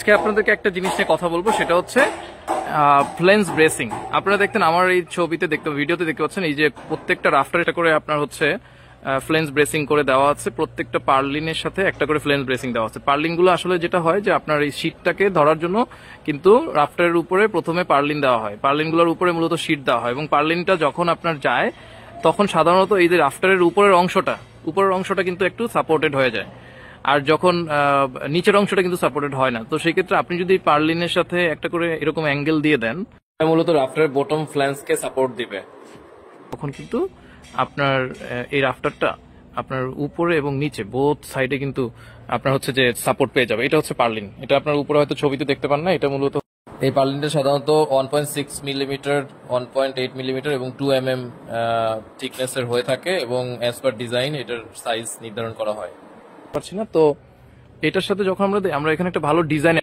আজকে আপনাদেরকে একটা জিনিস নিয়ে কথা বলবো, সেটা হচ্ছে ফ্লেঞ্জ ব্রেসিং। আপনারা দেখতেন আমার এই ছবিতে ভিডিওতে দেখতে পাচ্ছেন, এই যে প্রত্যেকটা রাফটার এটা করে আপনার হচ্ছে ফ্লেঞ্জ ব্রেসিং করে দেওয়া আছে। প্রত্যেকটা পার্লিনের সাথে একটা করে ফ্লেঞ্জ ব্রেসিং দেওয়া আছে। পার্লিন গুলো আসলে যেটা হয় যে আপনার এই শীটটাকে ধরার জন্য কিন্তু রাফটারের উপরে প্রথমে পার্লিন দেওয়া হয়, পার্লিন গুলোর উপরে মূলত শীট দেওয়া হয়, এবং পার্লিনটা যখন আপনার যায় তখন সাধারণত এই যে রাফটারের উপরের অংশটা কিন্তু একটু সাপোর্টেড হয়ে যায়, আর যখন নিচের অংশটা কিন্তু সাপোর্টেড হয় না। তো সেই ক্ষেত্রে আপনি যদি পার্লিনের সাথে একটা করে এরকম অ্যাঙ্গেল দিয়ে দেন, মূলত রাফটারের বটম ফ্ল্যান্সকে সাপোর্ট দিবে, তখন কিন্তু আপনার এই রাফটারটা আপনার উপরে এবং নিচে বোথ সাইডে কিন্তু আপনার হচ্ছে যে সাপোর্ট পেয়ে যাবে। এটা হচ্ছে পার্লিন। এটা আপনার উপরে হয়তো ছবিতে দেখতে পান না, এটা মূলত এই পার্লিনটা সাধারণত 1.6 মিলিমিটার, 1.8 মিলিমিটার এবং 2 mm থিকনেসের হয়ে থাকে, এবং অ্যাজ পার ডিজাইন এটার সাইজ নির্ধারণ করা হয়। পারছি না তো, এটার সাথে যখন আমরা এখানে একটা ভালো ডিজাইন